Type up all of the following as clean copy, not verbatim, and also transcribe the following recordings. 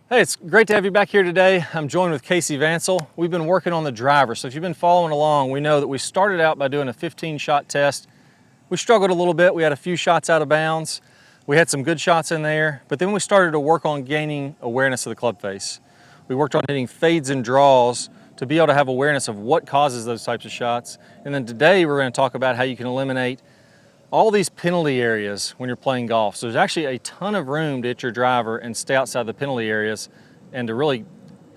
Hey, it's great to have you back here today. I'm joined with Casey Vansel. We've been working on the driver, so if you've been following along, we know that we started out by doing a 15-shot test. We struggled a little bit. We had a few shots out of bounds. We had some good shots in there, but then we started to work on gaining awareness of the club face. We worked on hitting fades and draws to be able to have awareness of what causes those types of shots. And then today we're going to talk about how you can eliminate all these penalty areas when you're playing golf. So there's actually a ton of room to hit your driver and stay outside the penalty areas and to really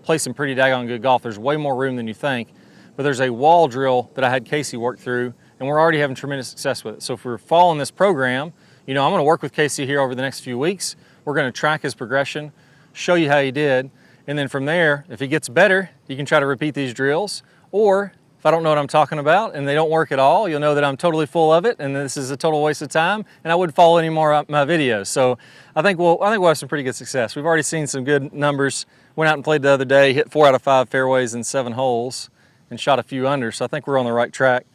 play some pretty daggone good golf. There's way more room than you think, but there's a wall drill that I had Casey work through and we're already having tremendous success with it. So if we're following this program, I'm gonna work with Casey here over the next few weeks. We're gonna track his progression, show you how he did, and then from there, if he gets better, you can try to repeat these drills, or if I don't know what I'm talking about and they don't work at all, you'll know that I'm totally full of it and this is a total waste of time and I wouldn't follow any more of my videos. So I think we'll have some pretty good success. We've already seen some good numbers. Went out and played the other day, hit 4 out of 5 fairways in 7 holes and shot a few under, so I think we're on the right track.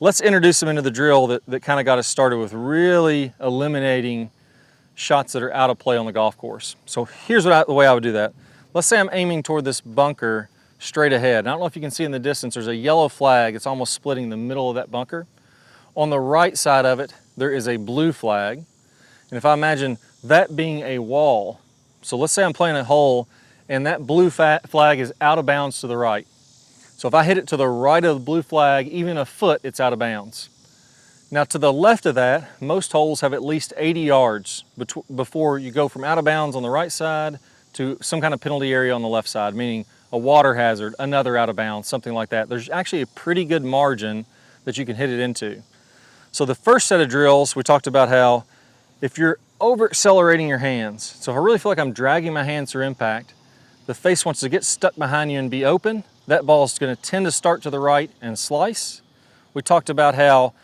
Let's introduce them into the drill that kind of got us started with really eliminating shots that are out of play on the golf course. So here's the way I would do that. Let's say I'm aiming toward this bunker straight ahead. And I don't know if you can see in the distance, there's a yellow flag. It's almost splitting the middle of that bunker. On the right side of it, there is a blue flag. And if I imagine that being a wall, so let's say I'm playing a hole and that blue flag is out of bounds to the right. So if I hit it to the right of the blue flag, even a foot, it's out of bounds. Now to the left of that, most holes have at least 80 yards before you go from out of bounds on the right side to some kind of penalty area on the left side, meaning a water hazard, another out of bounds, something like that. There's actually a pretty good margin that you can hit it into. So the first set of drills, we talked about how if you're over accelerating your hands, so if I really feel like I'm dragging my hands through impact, the face wants to get stuck behind you and be open, that ball is going to tend to start to the right and slice. We talked about how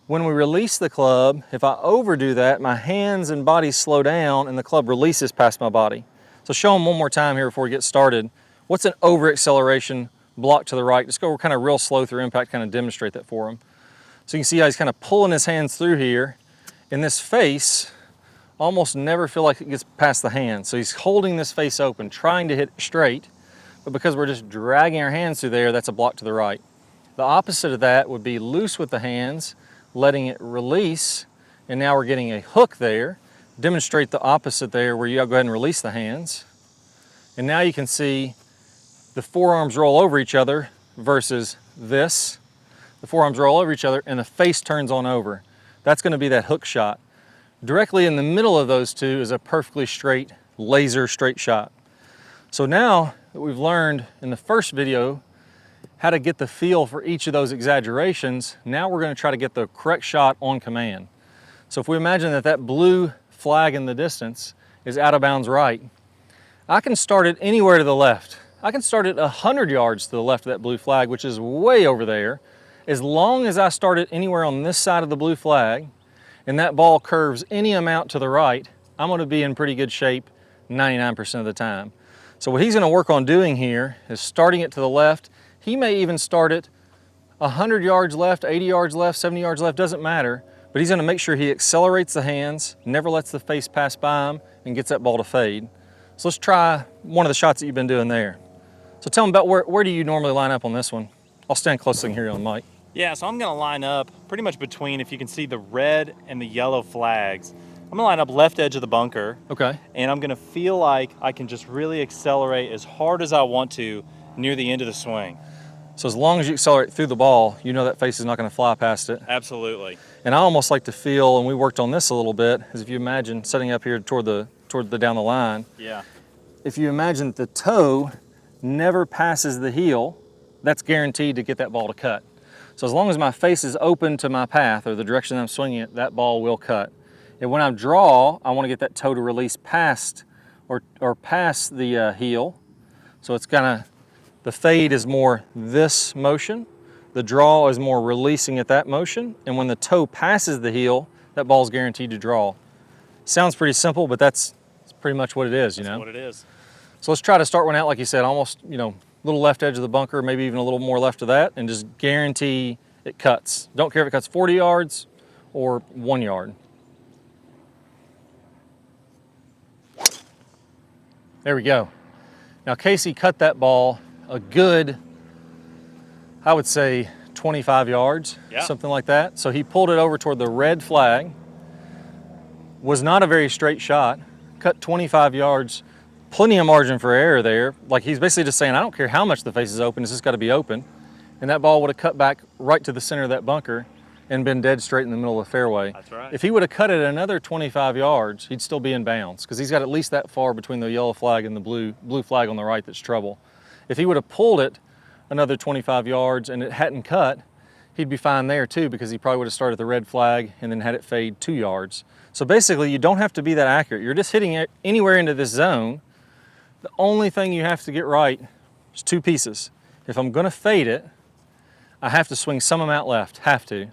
when we release the club, if I overdo that, my hands and body slow down and the club releases past my body. So show them one more time here before we get started. What's an over acceleration block to the right? Just go kind of real slow through impact, kind of demonstrate that for him. So you can see how he's kind of pulling his hands through here. And this face almost never feel like it gets past the hand. So he's holding this face open, trying to hit straight, but because we're just dragging our hands through there, that's a block to the right. The opposite of that would be loose with the hands, letting it release, and now we're getting a hook there. Demonstrate the opposite there where you go ahead and release the hands. And now you can see the forearms roll over each other versus this. The forearms roll over each other and the face turns on over. That's going to be that hook shot. Directly in the middle of those two is a perfectly straight, laser straight shot. So now that we've learned in the first video how to get the feel for each of those exaggerations, now we're going to try to get the correct shot on command. So if we imagine that that blue flag in the distance is out of bounds right, I can start it anywhere to the left. I can start it 100 yards to the left of that blue flag, which is way over there. As long as I start it anywhere on this side of the blue flag and that ball curves any amount to the right, I'm going to be in pretty good shape 99% of the time. So what he's going to work on doing here is starting it to the left. He may even start it 100 yards left, 80 yards left, 70 yards left, doesn't matter. But he's going to make sure he accelerates the hands, never lets the face pass by him, and gets that ball to fade. So let's try one of the shots that you've been doing there. So tell them about where do you normally line up on this one? I'll stand close so I can hear you on the mic. Yeah, so I'm going to line up pretty much between, if you can see the red and the yellow flags. I'm going to line up left edge of the bunker. Okay. And I'm going to feel like I can just really accelerate as hard as I want to near the end of the swing. So as long as you accelerate through the ball, you know that face is not going to fly past it. Absolutely. And I almost like to feel, and we worked on this a little bit, is if you imagine setting up here toward the down the line. Yeah. If you imagine that the toe never passes the heel, that's guaranteed to get that ball to cut. So as long as my face is open to my path or the direction I'm swinging it, that ball will cut. And when I draw, I want to get that toe to release past or past the heel. So it's kind of, the fade is more this motion. The draw is more releasing at that motion. And when the toe passes the heel, that ball is guaranteed to draw. Sounds pretty simple, but that's pretty much what it is, you know? That's what it is. So let's try to start one out, like you said, almost, little left edge of the bunker, maybe even a little more left of that, and just guarantee it cuts. Don't care if it cuts 40 yards or 1 yard. There we go. Now Casey cut that ball a good, I would say 25 yards, something like that. So he pulled it over toward the red flag. Was not a very straight shot, cut 25 yards, plenty of margin for error there. Like he's basically just saying, I don't care how much the face is open, it's just gotta be open. And that ball would have cut back right to the center of that bunker and been dead straight in the middle of the fairway. That's right. If he would have cut it another 25 yards, he'd still be in bounds because he's got at least that far between the yellow flag and the blue flag on the right that's trouble. If he would have pulled it another 25 yards and it hadn't cut, he'd be fine there too because he probably would have started the red flag and then had it fade 2 yards. So basically you don't have to be that accurate. You're just hitting it anywhere into this zone. The only thing you have to get right is 2 pieces. If I'm gonna fade it, I have to swing some amount left, have to.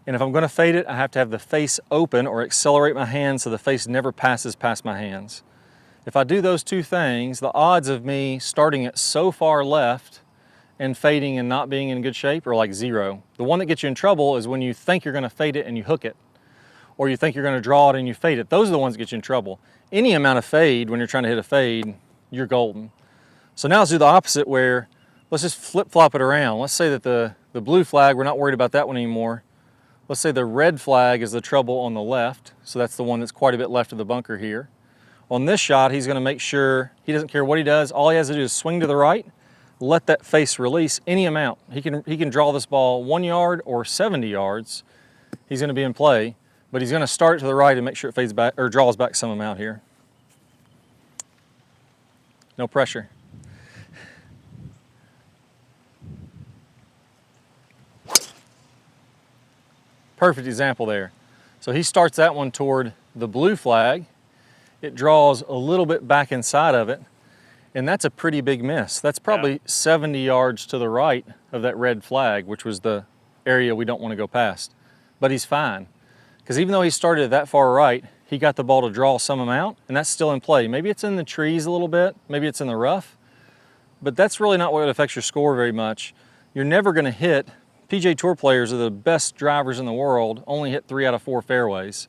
And if I'm gonna fade it, I have to have the face open or accelerate my hands so the face never passes past my hands. If I do those 2 things, the odds of me starting it so far left and fading and not being in good shape are like 0. The one that gets you in trouble is when you think you're gonna fade it and you hook it, or you think you're gonna draw it and you fade it. Those are the ones that get you in trouble. Any amount of fade, when you're trying to hit a fade, you're golden. So now let's do the opposite where, let's just flip-flop it around. Let's say that the blue flag, we're not worried about that one anymore. Let's say the red flag is the trouble on the left, so that's the one that's quite a bit left of the bunker here. On this shot, he's gonna make sure, he doesn't care what he does, all he has to do is swing to the right, let that face release any amount. He can draw this ball 1 yard or 70 yards. He's gonna be in play, but he's gonna start it to the right and make sure it fades back, or draws back some amount here. No pressure. Perfect example there. So he starts that one toward the blue flag. It draws a little bit back inside of it, and that's a pretty big miss. That's probably 70 yards to the right of that red flag, which was the area we don't want to go past. But he's fine, because even though he started that far right, he got the ball to draw some amount, and that's still in play. Maybe it's in the trees a little bit, maybe it's in the rough, but that's really not what affects your score very much. You're never gonna hit, PGA Tour players are the best drivers in the world, only hit 3 out of 4 fairways.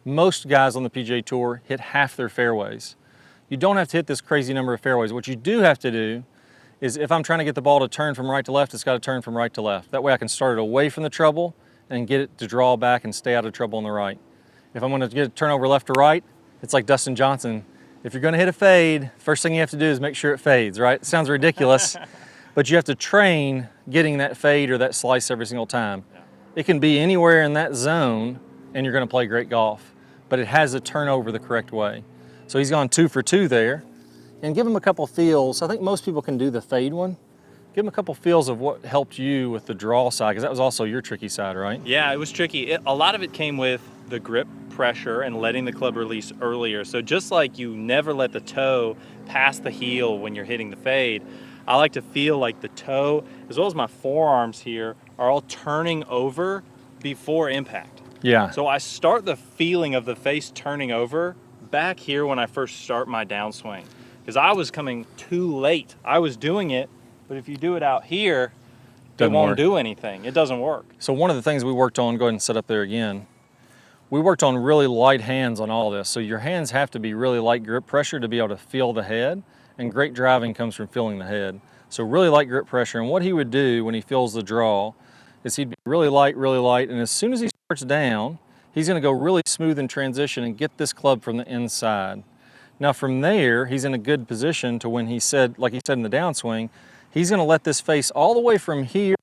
Most guys on the PGA Tour hit half their fairways. You don't have to hit this crazy number of fairways. What you do have to do is if I'm trying to get the ball to turn from right to left, it's got to turn from right to left. That way I can start it away from the trouble and get it to draw back and stay out of trouble on the right. If I'm going to get it turn over left to right, it's like Dustin Johnson. If you're going to hit a fade, first thing you have to do is make sure it fades, right? It sounds ridiculous. But you have to train getting that fade or that slice every single time. It can be anywhere in that zone and you're gonna play great golf, but it has to turn over the correct way. So he's gone 2 for 2 there. And give him a couple feels. I think most people can do the fade one. Give him a couple feels of what helped you with the draw side, because that was also your tricky side, right? Yeah, it was tricky. A lot of it came with the grip pressure and letting the club release earlier. So just like you never let the toe pass the heel when you're hitting the fade, I like to feel like the toe, as well as my forearms here, are all turning over before impact. Yeah. So I start the feeling of the face turning over back here when I first start my downswing. Because I was coming too late. I was doing it, but if you do it out here, it won't do anything. It doesn't work. So one of the things we worked on, go ahead and set up there again, we worked on really light hands on all this. So your hands have to be really light grip pressure to be able to feel the head. And great driving comes from feeling the head. So really light grip pressure. And what he would do when he feels the draw is he'd be really light, and as soon as he starts down, he's gonna go really smooth in transition and get this club from the inside. Now from there, he's in a good position to when he said, like he said in the downswing, he's gonna let this face all the way from here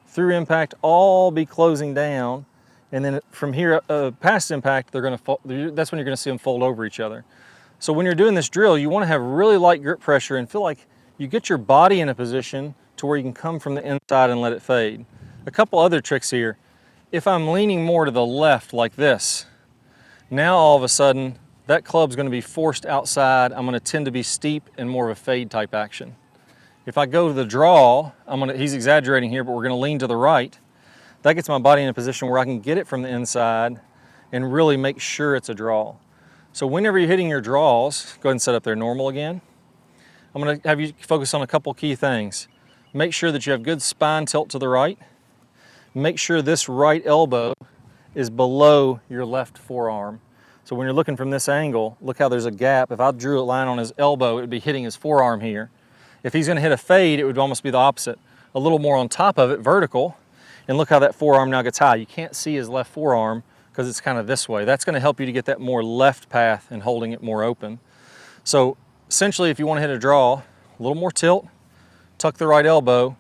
through impact all be closing down. And then from here past impact, that's when you're gonna see them fold over each other. So when you're doing this drill, you want to have really light grip pressure and feel like you get your body in a position to where you can come from the inside and let it fade. A couple other tricks here. If I'm leaning more to the left like this, now all of a sudden that club's going to be forced outside. I'm going to tend to be steep and more of a fade type action. If I go to the draw, he's exaggerating here, but we're going to lean to the right. That gets my body in a position where I can get it from the inside and really make sure it's a draw. So whenever you're hitting your draws, go ahead and set up there normal again. I'm gonna have you focus on a couple key things. Make sure that you have good spine tilt to the right. Make sure this right elbow is below your left forearm. So when you're looking from this angle, look how there's a gap. If I drew a line on his elbow, it would be hitting his forearm here. If he's gonna hit a fade, it would almost be the opposite. A little more on top of it, vertical, and look how that forearm now gets high. You can't see his left forearm because it's kind of this way. That's gonna help you to get that more left path and holding it more open. So essentially, if you wanna hit a draw, a little more tilt, tuck the right elbow,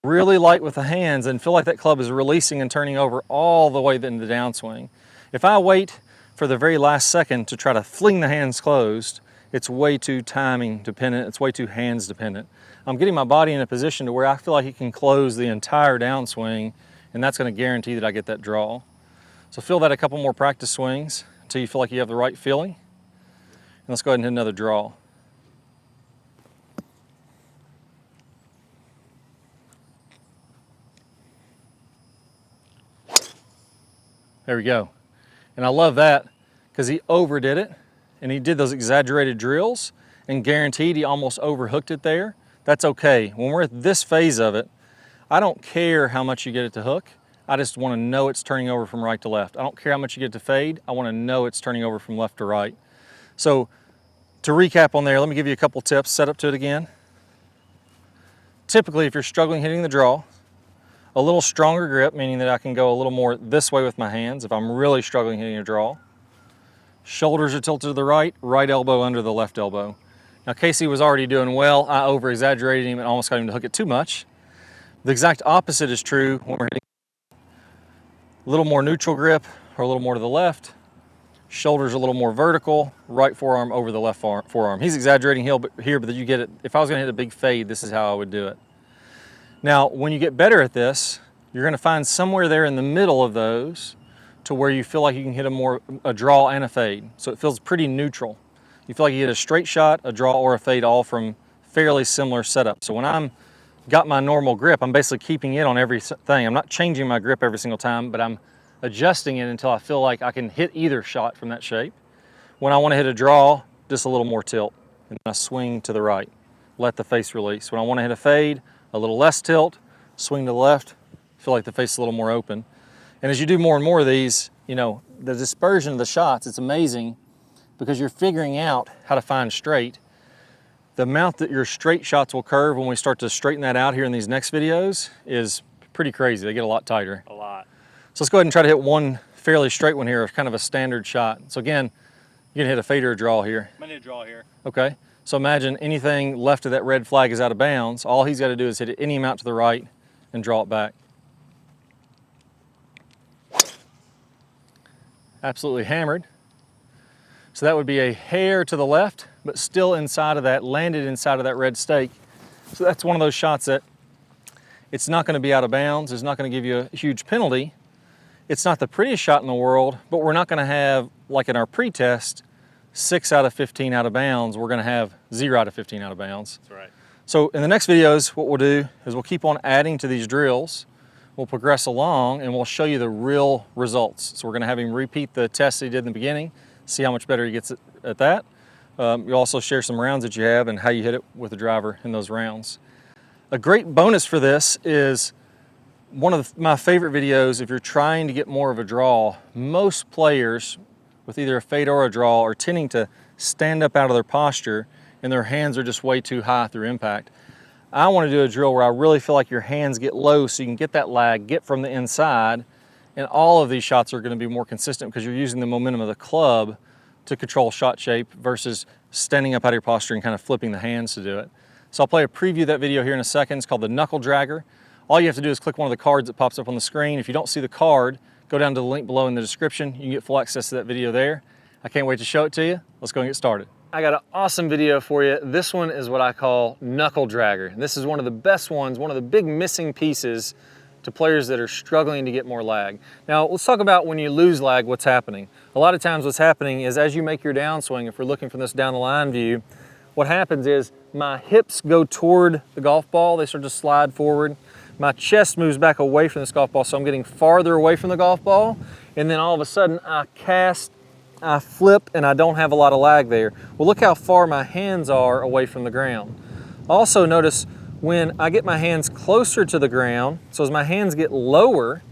really light with the hands and feel like that club is releasing and turning over all the way into the downswing. If I wait for the very last second to try to fling the hands closed, it's way too timing dependent, it's way too hands dependent. I'm getting my body in a position to where I feel like it can close the entire downswing, and that's gonna guarantee that I get that draw. So feel that a couple more practice swings until you feel like you have the right feeling. And let's go ahead and hit another draw. There we go. And I love that because he overdid it and he did those exaggerated drills and guaranteed he almost overhooked it there. That's okay. When we're at this phase of it, I don't care how much you get it to hook. I just want to know it's turning over from right to left. I don't care how much you get to fade. I want to know it's turning over from left to right. So to recap on there, let me give you a couple tips. Set up to it again. Typically, if you're struggling hitting the draw, a little stronger grip, meaning that I can go a little more this way with my hands if I'm really struggling hitting a draw. Shoulders are tilted to the right, right elbow under the left elbow. Now Casey was already doing well. I over-exaggerated him and almost got him to hook it too much. The exact opposite is true when we're hitting a little more neutral grip or a little more to the left. Shoulders a little more vertical, right forearm over the left forearm. He's exaggerating here, but you get it. If I was gonna hit a big fade, this is how I would do it. Now, when you get better at this, you're gonna find somewhere there in the middle of those to where you feel like you can hit a draw and a fade. So it feels pretty neutral. You feel like you hit a straight shot, a draw, or a fade all from fairly similar setup. So when I'm got my normal grip, I'm basically keeping it on everything. I'm not changing my grip every single time, but I'm adjusting it until I feel like I can hit either shot from that shape. When I wanna hit a draw, just a little more tilt, and then I swing to the right. Let the face release. When I wanna hit a fade, a little less tilt, swing to the left, feel like the face is a little more open. And as you do more and more of these, you know, the dispersion of the shots, it's amazing because you're figuring out how to find straight. The amount that your straight shots will curve when we start to straighten that out here in these next videos is pretty crazy. They get a lot tighter. A lot. So let's go ahead and try to hit one fairly straight one here, kind of a standard shot. So again, you're gonna hit a fade or a draw here. I'm gonna hit a draw here. Okay. So imagine anything left of that red flag is out of bounds. All he's got to do is hit it any amount to the right and draw it back. Absolutely hammered. So that would be a hair to the left, but still inside of that, landed inside of that red stake. So that's one of those shots that it's not going to be out of bounds. It's not going to give you a huge penalty. It's not the prettiest shot in the world, but we're not going to have, like in our pre-test, 6 out of 15 out of bounds. We're gonna have 0 out of 15 out of bounds. That's right. So in the next videos, what we'll do is we'll keep on adding to these drills. We'll progress along and we'll show you the real results. So we're gonna have him repeat the test he did in the beginning, see how much better he gets at that. You'll also share some rounds that you have and how you hit it with the driver in those rounds. A great bonus for this is one of my favorite videos. If you're trying to get more of a draw, most players with either a fade or a draw are tending to stand up out of their posture and their hands are just way too high through impact. I want to do a drill where I really feel like your hands get low so you can get that lag, get from the inside, and all of these shots are going to be more consistent because you're using the momentum of the club to control shot shape versus standing up out of your posture and kind of flipping the hands to do it. So I'll play a preview of that video here in a second. It's called the knuckle dragger. All you have to do is click one of the cards that pops up on the screen. If you don't see the card, go down to the link below in the description. You can get full access to that video there. I can't wait to show it to you. Let's go and get started. I got an awesome video for you. This one is what I call knuckle dragger. This is one of the best ones, one of the big missing pieces to players that are struggling to get more lag. Now, let's talk about when you lose lag, what's happening. A lot of times what's happening is as you make your downswing, if we're looking from this down the line view, what happens is my hips go toward the golf ball. They start to slide forward. My chest moves back away from this golf ball, so I'm getting farther away from the golf ball. And then all of a sudden I cast, I flip, and I don't have a lot of lag there. Well, look how far my hands are away from the ground. Also notice when I get my hands closer to the ground, so as my hands get lower,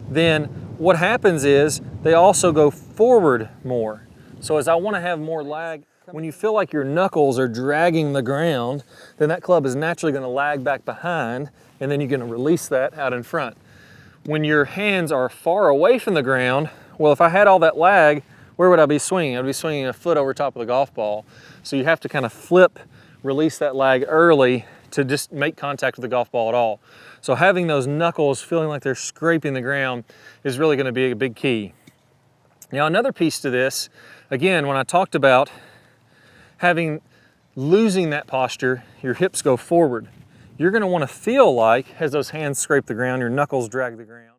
then what happens is they also go forward more. So as I want to have more lag, when you feel like your knuckles are dragging the ground, then that club is naturally going to lag back behind, and then you're going to release that out in front. When your hands are far away from the ground, well, if I had all that lag, where would I be swinging? I'd be swinging a foot over top of the golf ball. So you have to kind of flip, release that lag early to just make contact with the golf ball at all. So having those knuckles feeling like they're scraping the ground is really going to be a big key. Now another piece to this, again, when I talked about losing that posture, your hips go forward. You're going to want to feel like, as those hands scrape the ground, your knuckles drag the ground.